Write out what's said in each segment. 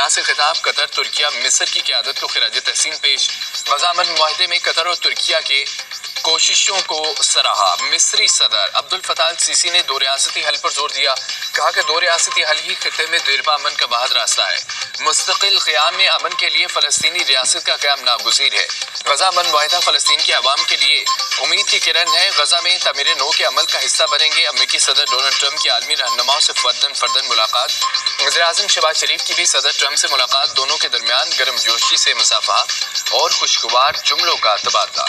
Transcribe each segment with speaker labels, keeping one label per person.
Speaker 1: اجلاس سے خطاب قطر ترکیہ مصر کی قیادت کو خراج تحسین پیش غزہ امن معاہدے میں قطر اور ترکیہ کے کوششوں کو سراہا مصری صدر عبد الفتاح السیسی نے دو ریاستی حل پر زور دیا کہا کہ دو ریاستی حل ہی خطے میں دیرپا امن کا واحد راستہ ہے مستقل قیام میں امن کے لیے فلسطینی ریاست کا قیام ناگزیر ہے غزہ امن معاہدہ فلسطین کے عوام کے لیے امید کی کرن ہے غزہ میں تعمیر نو کے عمل کا حصہ بنیں گے امریکی صدر ڈونلڈ ٹرمپ کی عالمی رہنماؤں سے فردن ملاقات وزیر اعظم شہباز شریف کی بھی صدر ٹرمپ سے ملاقات دونوں کے درمیان گرم جوشی سے مصافحہ اور خوشگوار جملوں کا تبادلہ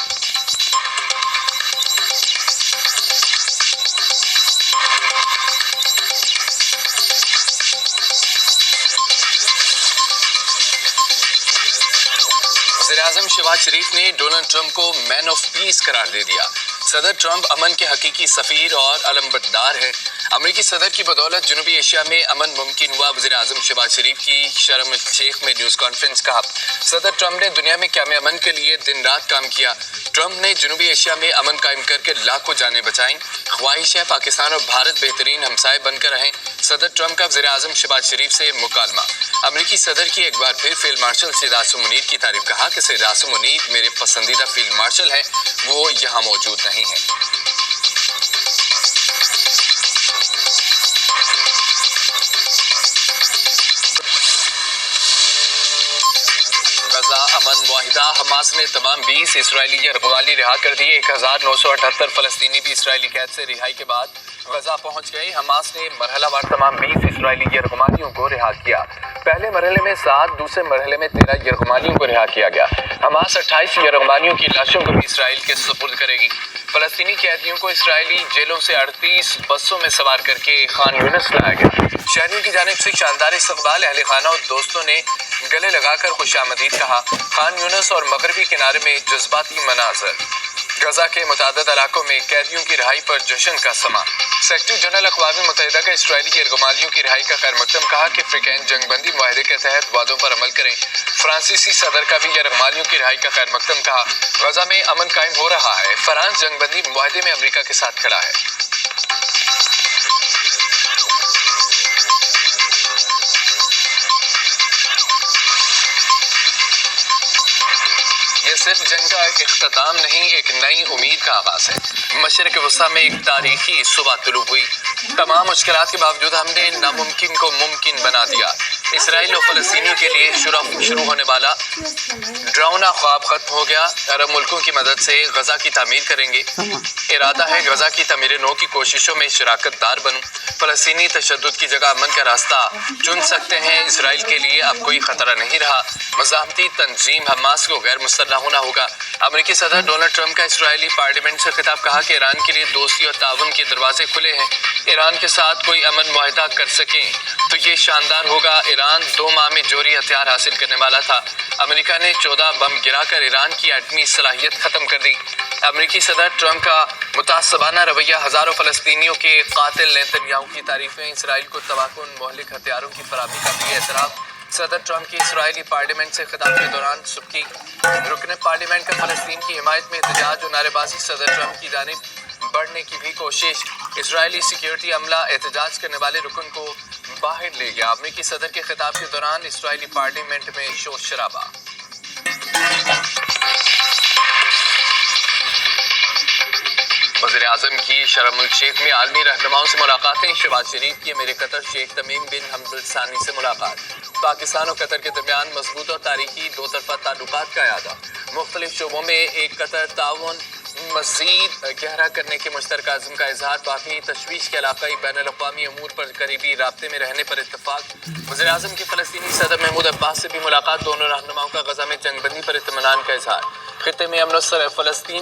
Speaker 1: وزیر اعظم شہباز شریف نے ڈونلڈ ٹرمپ کو مین آف پیس قرار دے دیا صدر ٹرمپ امن کے حقیقی سفیر اور علمبردار ہیں امریکی صدر کی بدولت جنوبی ایشیا میں امن ممکن ہوا وزیر اعظم شہباز شریف کی شرم الشیخ میں نیوز کانفرنس کہا صدر ٹرمپ نے دنیا میں قیام امن کے لیے دن رات کام کیا ٹرمپ نے جنوبی ایشیا میں امن قائم کر کے لاکھوں جانیں بچائیں خواہش ہے پاکستان اور بھارت بہترین ہمسائے بن کر رہیں صدر ٹرمپ کا وزیر اعظم شہباز شریف سے مکالمہ امریکی صدر کی ایک بار پھر فیلڈ مارشل سید عاصم منیر کی تعریف کہا کہ سید عاصم منیر میرے پسندیدہ فیلڈ مارشل ہیں وہ یہاں موجود نہیں ہیں غزہ امن معاہدہ حماس نے تمام 20 اسرائیلی یرغمالی رہا کر دیے 1978 فلسطینی بھی اسرائیلی قید سے رہائی کے بعد غزہ پہنچ گئے حماس نے مرحلہ وار تمام 20 اسرائیلی یرغمالیوں کو رہا کیا پہلے مرحلے میں 7 دوسرے مرحلے میں 13 یرغمالیوں کو رہا کیا گیا حماس 28 یرغمالیوں کی لاشوں کو بھی اسرائیل کے سپرد کرے گی فلسطینی قیدیوں کو اسرائیلی جیلوں سے 38 بسوں میں سوار کر کے خان یونس لایا گیا شہریوں کی جانب سے شاندار استقبال اہل خانہ اور دوستوں نے گلے لگا کر خوش آمدید کہا خان یونس اور مغربی کنارے میں جذباتی مناظر غزہ کے متعدد علاقوں میں قیدیوں کی رہائی پر جشن کا سما سیکرٹری جنرل اقوام متحدہ کا اسرائیلی یرغمالیوں کی رہائی کا خیر مقدم کہا کہ افریقین جنگ بندی معاہدے کے تحت وعدوں پر عمل کریں فرانسیسی صدر کا بھی یرغمالیوں کی رہائی کا خیر مقدم کہا غزہ میں امن قائم ہو رہا ہے فرانس جنگ بندی معاہدے میں امریکہ کے ساتھ کھڑا ہے یہ صرف جنگ کا اختتام نہیں ایک نئی امید کا آغاز ہے مشرق وسطیٰ میں ایک تاریخی صبح طلوع ہوئی تمام مشکلات کے باوجود ہم نے ناممکن کو ممکن بنا دیا اسرائیل و فلسطینیوں کے لیے شروع ہونے والا ڈراؤنا خواب ختم ہو گیا عرب ملکوں کی مدد سے غزہ کی تعمیر کریں گے ارادہ ہے غزہ کی تعمیر نو کی کوششوں میں شراکت دار بنوں فلسطینی تشدد کی جگہ امن کا راستہ چن سکتے ہیں اسرائیل کے لیے اب کوئی خطرہ نہیں رہا مزاحمتی تنظیم حماس کو غیر مسلح ہونا ہوگا امریکی صدر ڈونلڈ ٹرمپ کا اسرائیلی پارلیمنٹ سے خطاب کہا کہ ایران کے لیے دوستی اور تعاون کے دروازے کھلے ہیں ایران کے ساتھ کوئی امن معاہدہ کر سکیں تو یہ شاندار ہوگا ایران 2 ماہ میں جوہری ہتھیار حاصل کرنے والا تھا امریکہ نے 14 بم گرا کر ایران کی ایٹمی صلاحیت ختم کر دی امریکی صدر ٹرمپ کا متعصبانہ رویہ ہزاروں فلسطینیوں کے قاتل نیتن یاہو کی تعریفیں اسرائیل کو تباہ کن مہلک ہتھیاروں کی فراہمی کا بھی اعتراف صدر ٹرمپ کی اسرائیلی پارلیمنٹ سے خطاب کے دوران سبکی رکن پارلیمنٹ کا فلسطین کی حمایت میں احتجاج اور نعرے بازی صدر ٹرمپ کی جانب بڑھنے کی بھی کوشش اسرائیلی سیکیورٹی عملہ احتجاج کرنے والے رکن کو باہر لے گیا امریکی صدر کے خطاب کے دوران اسرائیلی پارلیمنٹ میں شور شرابہ وزیر اعظم کی شرم الشیخ میں عالمی رہنماؤں سے ملاقاتیں شہباز شریف کی امیر قطر شیخ تمیم بن حمد الثانی سے ملاقات پاکستان اور قطر کے درمیان مضبوط اور تاریخی 2 طرفہ تعلقات کا اعادہ مختلف شعبوں میں ایک قطر تعاون مزید گہرا کرنے کے مشترکہ عزم کا اظہار باقی تشویش کے علاقائی بین الاقوامی امور پر قریبی رابطے میں رہنے پر اتفاق وزیر اعظم کی فلسطینی صدر محمود عباس سے بھی ملاقات دونوں رہنماؤں کا غزہ میں جنگ بندی پر اطمینان کا اظہار خطے میں امن و فلسطین